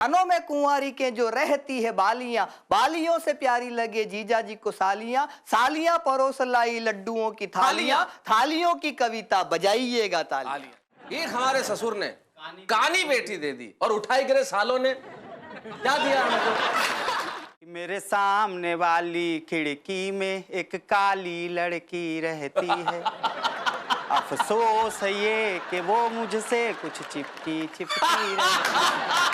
कानों में कुंवारी के जो रहती है बालियां, बालियों से प्यारी लगे जीजा जी को सालियां, सालियां परोस लाई लड्डुओं की थालियां, थालियों की कविता बजाइएगा तालियां। एक हमारे ससुर ने कानी बेटी दे दी और उठाई करे सालों ने क्या दिया हमको। मेरे सामने वाली खिड़की में एक काली लड़की रहती है, अफसोस है ये कि वो मुझसे कुछ चिपकी चिपकी रहती।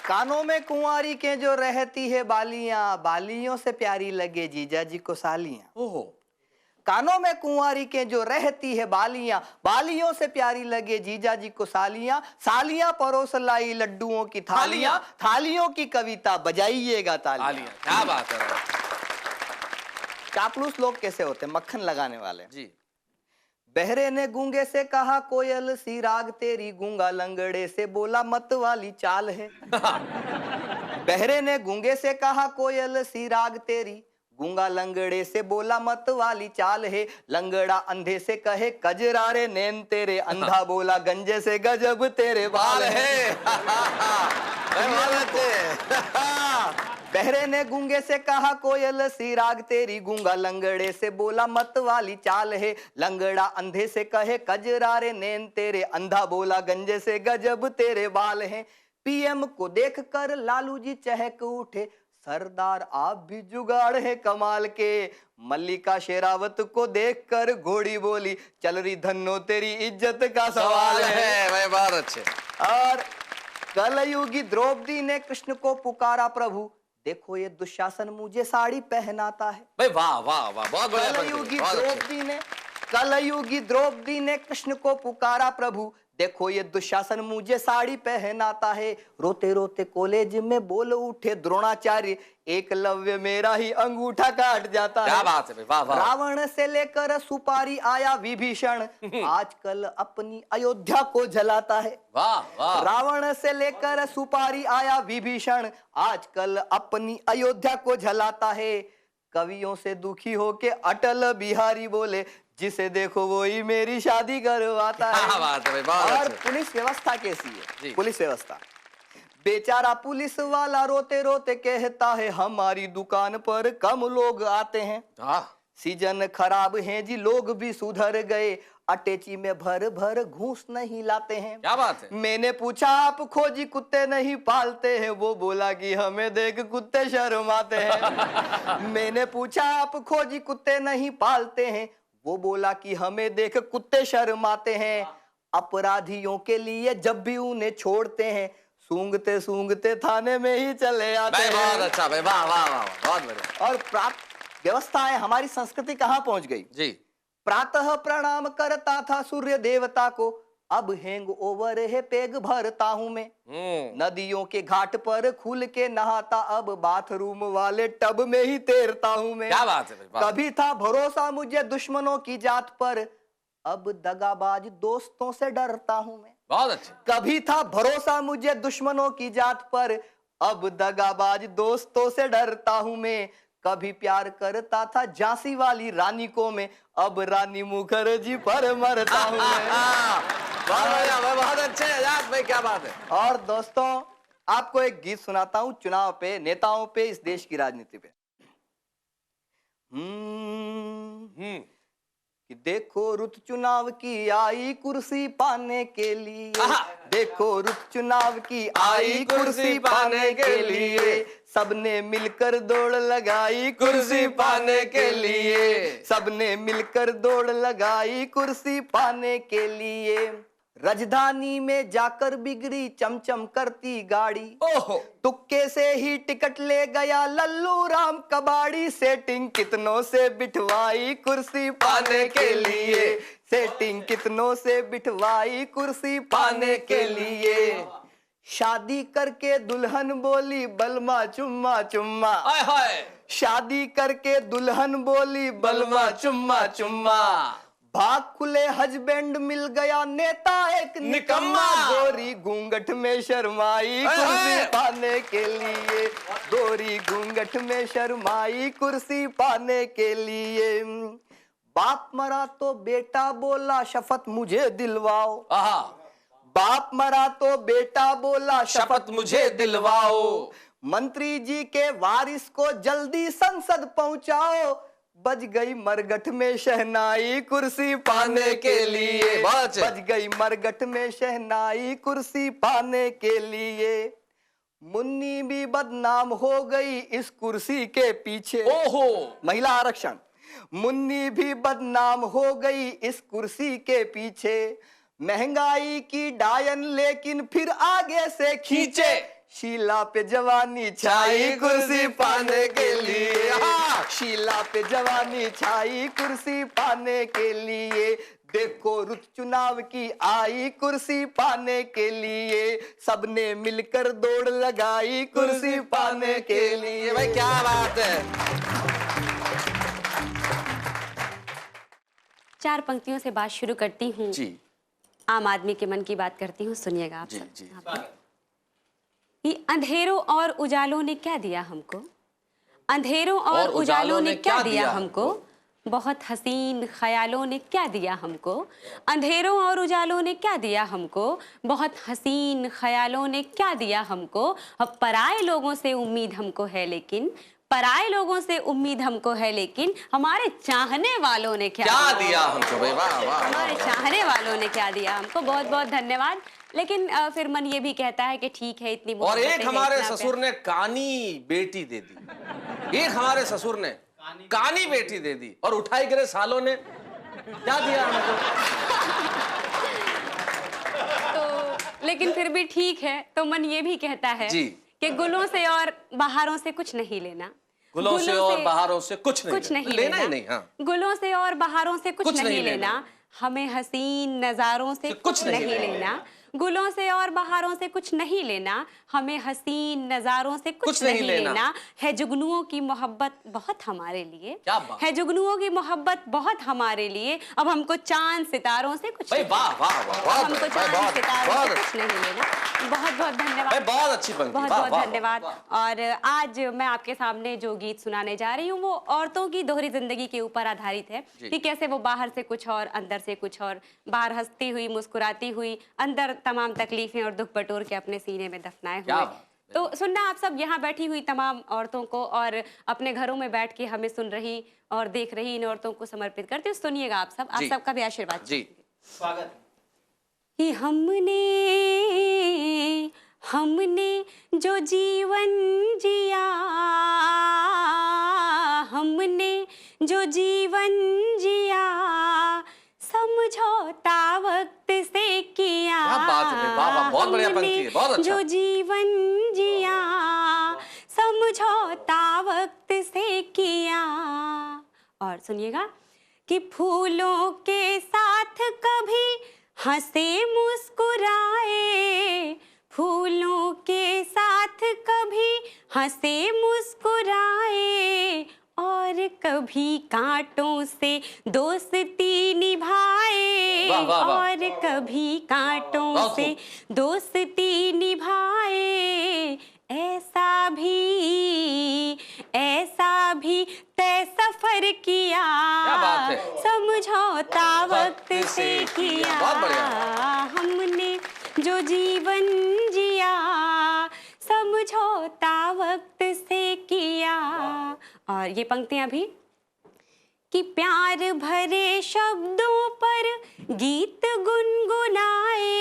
कानों में कुंवारी के जो रहती है बालियां, बालियों से प्यारी लगे जीजा जी को सालियां। ओहो, कानों में कुंवारी के जो रहती है बालियां, बालियों से प्यारी लगे जीजा जी को सालियां, सालियां परोस लाई लड्डुओं की थालियां, थालियों की कविता बजाइएगा तालियां। क्या बात है। चापलूस लोग कैसे होते हैं? मक्खन लगाने वाले जी। बहरे ने गूंगे से कहा कोयल सी राग तेरी, गूंगा लंगड़े से बोला मत वाली चाल है। बहरे ने गूंगे से कहा कोयल सी राग तेरी, गूंगा लंगड़े से बोला मत वाली चाल है। लंगड़ा अंधे से कहे कजरारे नैन तेरे, अंधा बोला गंजे से गजब तेरे बाल है। बहरे ने गूंगे से कहा कोयल सी राग तेरी, गूंगा लंगड़े से बोला मत वाली चाल है। लंगड़ा अंधे से कहे कजरारे नैन तेरे, अंधा बोला गंजे से गजब तेरे बाल हैं। पीएम को देखकर लालू जी चहक उठे, सरदार आप भी जुगाड़ है कमाल के। मल्लिका शेरावत को देखकर घोड़ी बोली, चल रही धन्नो तेरी इज्जत का सवाल है। भाई बहुत अच्छे। और कलयुगी द्रौपदी ने कृष्ण को पुकारा प्रभु, देखो ये दुशासन मुझे साड़ी पहनाता है। भाई वाह वाह वाह, बहुत बढ़िया। कलयुगी द्रौपदी ने कृष्ण को पुकारा प्रभु, देखो ये दुशासन मुझे साड़ी पहनाता है। रोते रोते कॉलेज में बोल उठे द्रोणाचार्य, एकलव्य मेरा ही अंगूठा काट जाता है। क्या बात है, वाह वाह। रावण से लेकर सुपारी आया विभीषण, आजकल अपनी अयोध्या को जलाता है। वाह वाह। रावण से लेकर सुपारी आया विभीषण, आजकल अपनी अयोध्या को जलाता है। कवियों से दुखी होके अटल बिहारी बोले, जिसे देखो वो ही मेरी शादी करवाता है। क्या बात है भाई, और पुलिस व्यवस्था कैसी है? पुलिस व्यवस्था, बेचारा पुलिस वाला रोते रोते कहता है, हमारी दुकान पर कम लोग आते हैं, सीजन खराब है जी, लोग भी सुधर गए, अटैची में भर भर घूस नहीं लाते हैं। क्या बात है। मैंने पूछा आप खोजी कुत्ते नहीं पालते हैं, वो बोला कि हमें देख कुत्ते शर्माते हैं। मैंने पूछा आप खोजी कुत्ते नहीं पालते हैं, वो बोला कि हमें देख कुत्ते शर्माते हैं। अपराधियों के लिए जब भी उन्हें छोड़ते हैं, सूंघते सूंघते थाने में ही चले आते हैं। बहुत अच्छा भाई, वाह वाह वाह, बहुत बढ़िया। और प्राप्त व्यवस्थाएं, हमारी संस्कृति कहाँ पहुंच गई जी। प्रातः प्रणाम करता था सूर्य देवता को, अब हैंग ओवर है पेग भरता हूं मैं। नदियों के घाट पर खुल के नहाता, अब बाथरूम वाले टब में ही तैरता हूं मैं। क्या बात है भाई। कभी था भरोसा मुझे दुश्मनों की जात पर, अब दगाबाज दोस्तों से डरता हूं मैं। बहुत अच्छे। कभी था भरोसा मुझे दुश्मनों की जात पर, अब दगाबाज दोस्तों से डरता हूं मैं। कभी प्यार करता था झांसी वाली रानी को मैं, अब रानी मुखर्जी पर मरता हूं मैं। बहुत अच्छे आजाद भाई, क्या बात है। और दोस्तों, आपको एक गीत सुनाता हूं चुनाव पे, नेताओं पे, इस देश की राजनीति पे। कि देखो रुत चुनाव की आई कुर्सी पाने के लिए, देखो रुत चुनाव की आई कुर्सी पाने के लिए, सबने मिलकर दौड़ लगाई कुर्सी पाने के लिए, सबने मिलकर दौड़ लगाई कुर्सी पाने के लिए। राजधानी में जाकर बिगड़ी चमचम करती गाड़ी, ओहो, तुक्के से ही टिकट ले गया लल्लू राम कबाड़ी, सेटिंग कितनों से बिठवाई कुर्सी पाने के लिए, सेटिंग कितनों से बिठवाई कुर्सी पाने के लिए। शादी करके दुल्हन बोली बलमा चुम्मा चुम्मा, शादी करके दुल्हन बोली बलमा चुम्मा चुम्मा, भाग खुले हस्बैंड मिल गया नेता एक निकम्मा, गोरी घूंघट में शर्माई कुर्सी पाने के लिए, गोरी घूंघट में शर्माई कुर्सी पाने के लिए। बाप मरा तो बेटा बोला शपथ मुझे दिलवाओ, बाप मरा तो बेटा बोला शपथ मुझे दिलवाओ। मंत्री जी के वारिस को जल्दी संसद पहुंचाओ। बज गई मरगठ में शहनाई कुर्सी पाने के लिए। बज गई मरगठ में शहनाई कुर्सी पाने के लिए। मुन्नी भी बदनाम हो गई इस कुर्सी के पीछे। ओहो, महिला आरक्षण। मुन्नी भी बदनाम हो गई इस कुर्सी के पीछे। महंगाई की डायन लेकिन फिर आगे से खींचे। शीला पे जवानी छाई कुर्सी पाने के लिए। शीला पे जवानी छाई कुर्सी पाने के लिए। देखो रुत चुनाव की आई कुर्सी पाने के लिए। सबने मिलकर दौड़ लगाई कुर्सी पाने के लिए। भाई क्या बात है। 4 पंक्तियों से बात शुरू करती हूँ जी आम आदमी के मन की बात करती हूँ, सुनिएगा आप जी सब। जी। ये अंधेरों और उजालों ने क्या दिया हमको, अंधेरों और उजालों ने क्या दिया हमको, बहुत हसीन ख्यालों ने क्या दिया हमको। अंधेरों और उजालों ने क्या दिया हमको, बहुत हसीन ख्यालों ने क्या दिया हमको। अब पराए लोगों से उम्मीद हमको है लेकिन, पराए लोगों से उम्मीद हमको है लेकिन, हमारे चाहने वालों ने क्या दिया हमको। भाई वाह वाह। हमारे चाहने वालों ने क्या दिया हमको। बहुत बहुत धन्यवाद। लेकिन फिर मन ये भी कहता है कि ठीक है, इतनी और एक हमारे इतना ससुर ने कानी बेटी दे दी। एक हमारे ससुर ने कानी बेटी दे दी और उठाई गिरे सालों ने क्या दिया हमको। तो लेकिन फिर भी ठीक है, तो मन ये भी कहता है जी कि गुलों से और बहारों से कुछ नहीं लेना। गुलों से और बहारों से कुछ नहीं लेना ही नहीं। हाँ, गुलों से और बहारों से कुछ नहीं लेना। हमें हसीन नजारों से कुछ नहीं लेना। गुलों से और बहारों से कुछ नहीं लेना। हमें हसीन नजारों से कुछ नहीं लेना। है जुगनुओं की मोहब्बत बहुत हमारे लिए। क्या बात है जुगनुओं की मोहब्बत बहुत हमारे लिए। अब हमको चांद सितारों से कुछ भाई वाह वाह वाह। हमको चांद सितारों से कुछ नहीं लेना। बहुत बहुत धन्यवाद। बहुत अच्छी पंक्ति। बहुत बहुत धन्यवाद। और आज मैं आपके सामने जो गीत सुनाने जा रही हूँ वो औरतों की दोहरी जिंदगी के ऊपर आधारित है कि कैसे वो बाहर से कुछ और अंदर से कुछ और, बाहर हंसती हुई मुस्कुराती हुई, अंदर तमाम तकलीफें और दुख बटोर के अपने सीने में दफनाए हुए। तो सुनना आप सब यहाँ बैठी हुई तमाम औरतों को और अपने घरों में बैठ के हमें सुन रही और देख रही इन औरतों को समर्पित करती हूँ। सुनिएगा आप सबका भी आशीर्वाद जी। स्वागत। कि हमने जो जीवन जिया, हमने जो जीवन जिया, समझौता वक्त से किया। क्या बात है, वाह वाह, बहुत बढ़िया पंक्ति है, बहुत अच्छा। जो जीवन जिया, समझौता वक्त से किया। और सुनिएगा कि फूलों के साथ कभी हंसे मुस्कुराए, फूलों के साथ कभी हंसे मुस्कुराए, और कभी कांटों से दोस्ती निभाए। वाह, वाह, वाह। और कभी कांटों से दोस्ती निभाए। ऐसा भी तय सफर किया। क्या बात है। समझौता वक्त से किया। बहुत बढ़िया। हमने जो जीवन जिया, समझौता वक्त से किया। और ये पंक्तियां भी कि प्यार भरे शब्दों पर गीत गुनगुनाए,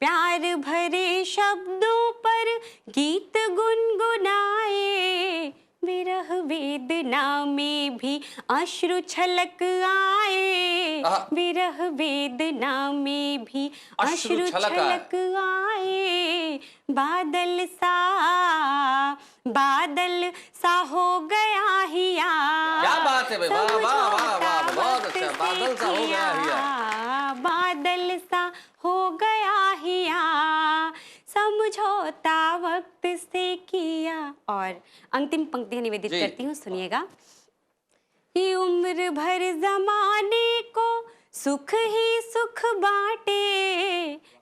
प्यार भरे शब्दों पर गीत गुनगुनाए। विरह वेदना में भी अश्रु छलक आए, विरह वेदना में भी अश्रु छलक आए। बादल सा हो गया हिया। क्या बात है भाई, वाह वाह वाह वाह, बहुत अच्छा। बादल सा हो गया हिया, बादल सा हो गया हिया, समझौता वक्त से किया। और अंतिम पंक्ति निवेदित करती हूँ, सुनिएगा। कि उम्र भर जमाने को सुख ही सुख बाटे,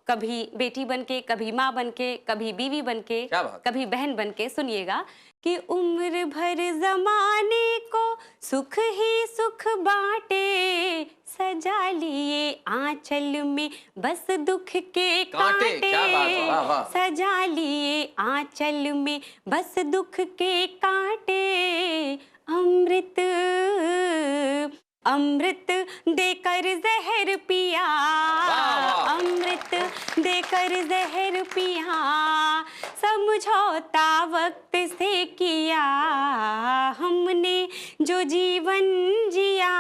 कभी बेटी बनके, कभी माँ बनके, कभी बीवी बनके, क्या बात? कभी बहन बनके। सुनिएगा कि उम्र भर जमाने को सुख ही सुख बाटे, सजा लिए आंचल में बस दुख के कांटे, क्या बात है, वाह, वाह। सजा लिए आंचल में बस दुख के कांटे। अमृत अमृत देकर जहर पिया, वाह। अमृत देकर जहर पिया, समझौता वक्त से किया, हमने जो जीवन जिया,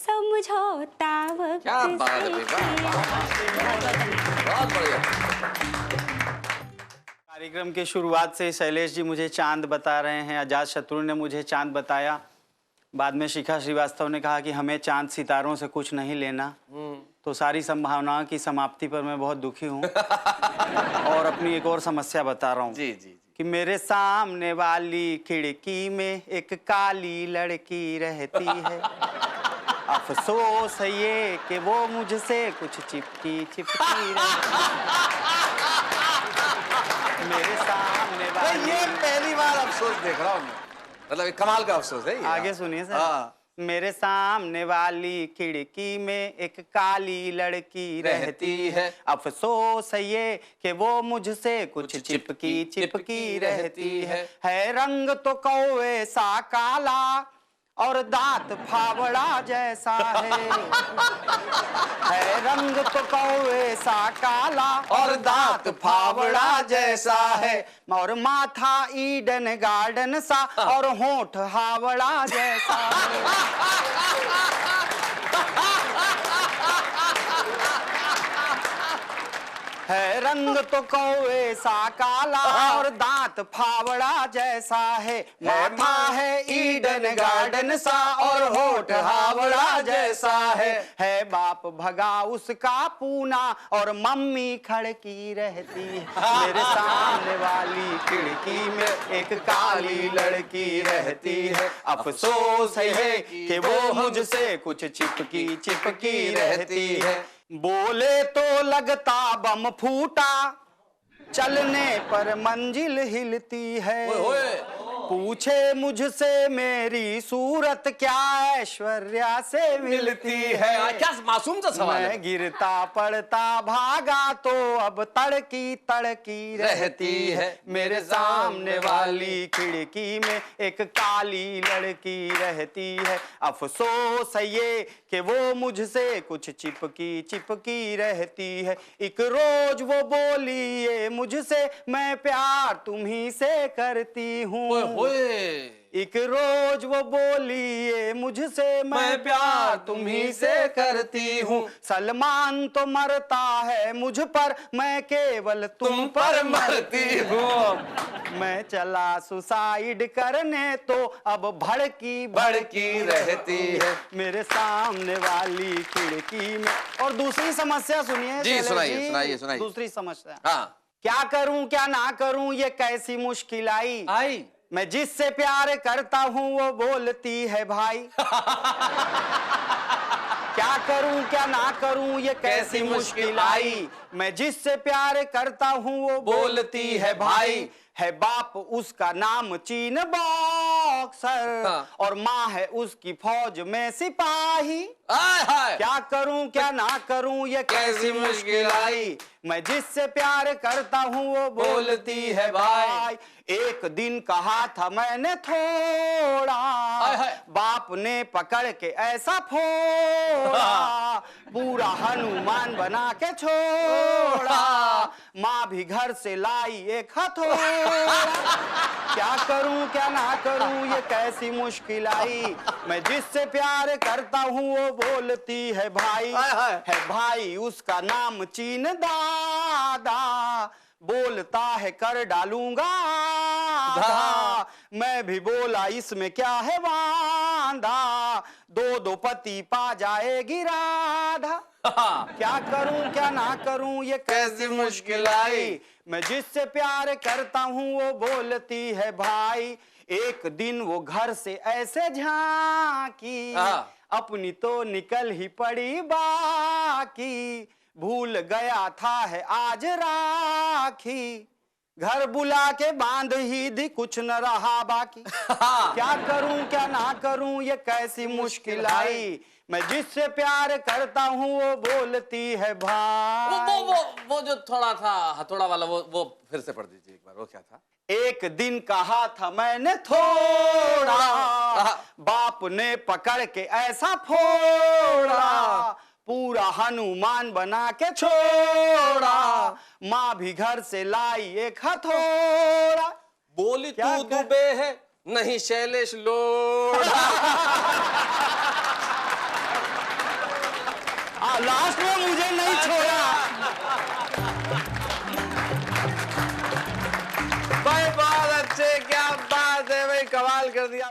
समझौता वक्त क्या बात है से भाई, वाह, किया। बहुत बढ़िया। कार्यक्रम की शुरुआत से शैलेश जी मुझे चांद बता रहे हैं, अजात शत्रु ने मुझे चांद बताया, बाद में शिखा श्रीवास्तव ने कहा कि हमें चांद सितारों से कुछ नहीं लेना। तो सारी संभावनाओं की समाप्ति पर मैं बहुत दुखी हूँ। और अपनी एक और समस्या बता रहा हूँ जी जी कि मेरे सामने वाली खिड़की में एक काली लड़की रहती है, अफसोस है ये कि वो मुझसे कुछ चिपकी चिपकी रहती है। मेरे सामने वाली, ये पहली बार अफसोस देख रहा हूँ मैं, मतलब एक कमाल का अफसोस है ये। आगे सुनिए सर। हाँ। मेरे सामने वाली खिड़की में एक काली लड़की रहती है, अफसोस है ये कि वो मुझसे कुछ चिपकी चिपकी रहती है रंग तो कौवे सा काला और दांत फावड़ा जैसा है रंग तो कौवे सा काला और दांत फावड़ा जैसा है, और माथा ईडन गार्डन सा और होंठ हावड़ा जैसा है रंग तो कौवे सा काला और दांत फावड़ा जैसा है, माथा है ईडन गार्डन सा और होठ हावड़ा जैसा है बाप भगा उसका पूना और मम्मी खड़की रहती है। मेरे सामने वाली खिड़की में एक काली लड़की रहती है, अफसोस है कि वो मुझसे कुछ चिपकी चिपकी रहती है। बोले तो लगता बम फूटा, चलने पर मंजिल हिलती है, ओए होए। पूछे मुझसे मेरी सूरत क्या ऐश्वर्या से मिलती है। क्या मासूम सा सवाल है। मैं गिरता पड़ता भागा तो अब तड़की तड़की रहती है। मेरे सामने वाली खिड़की में एक काली लड़की रहती है, अफसोस है ये कि वो मुझसे कुछ चिपकी चिपकी रहती है। एक रोज वो बोली ये मुझसे, मैं प्यार तुम्ही से करती हूँ। एक रोज वो बोली ये मुझसे, मैं प्यार तुम्ही से करती हूँ। सलमान तो मरता है मुझ पर, मैं केवल तुम पर मरती हूँ। मैं चला सुसाइड करने तो अब भड़की भड़की रहती है मेरे सामने वाली खिड़की में। और दूसरी समस्या सुनिए जी, सुनाइए सुनाइए सुनाइए। दूसरी समस्या, हाँ। क्या करूं क्या ना करूं ये कैसी मुश्किल आई। मैं जिससे प्यार करता हूँ वो बोलती है भाई। क्या करूं क्या ना करूं ये कैसी मुश्किल आई। मैं जिससे प्यार करता हूँ वो बोलती है भाई। है बाप उसका नाम चीन बॉक्सर, हाँ। और माँ है उसकी फौज में सिपाही। क्या करूं क्या ना करूं ये कैसी मुश्किल आई। मैं जिससे प्यार करता हूँ वो बोलती है भाई। एक दिन कहा था मैंने थोड़ा, बाप ने पकड़ के ऐसा फोड़ा, पूरा हनुमान बना के छोड़ा। माँ भी घर से लाई एक हथौड़ा। क्या करूं क्या ना करूं ये कैसी मुश्किल आई। मैं जिससे प्यार करता हूँ वो बोलती है भाई। है भाई उसका नाम चीन दादा, बोलता है कर डालूंगा आधा। मैं भी बोला इसमें क्या है वांदा, दो दो पति पा जाएगी राधा। क्या करूं क्या ना करूं ये कैसी मुश्किल आई। मैं जिससे प्यार करता हूँ वो बोलती है भाई। एक दिन वो घर से ऐसे झांकी, अपनी तो निकल ही पड़ी बाकी, भूल गया था है आज राखी, घर बुला के बांध ही दी कुछ न रहा बाकी। क्या करूं क्या ना करूं ये कैसी मुश्किल आई, मैं जिससे प्यार करता हूं वो बोलती है भाई। वो जो थोड़ा था हथौड़ा वाला, वो फिर से पढ़ दीजिए एक बार। वो क्या था? एक दिन कहा था मैंने थोड़ा, बाप ने पकड़ के ऐसा फोड़ा, पूरा हनुमान बना के छोड़ा, माँ भी घर से लाई एक हथौड़ा। बोली क्या तू कर- दुबे है नहीं शैलेश लोढ़ा। लास्ट में मुझे नहीं छोड़ा। भाई बहुत अच्छे, क्या बात है भाई, कमाल कर दिया।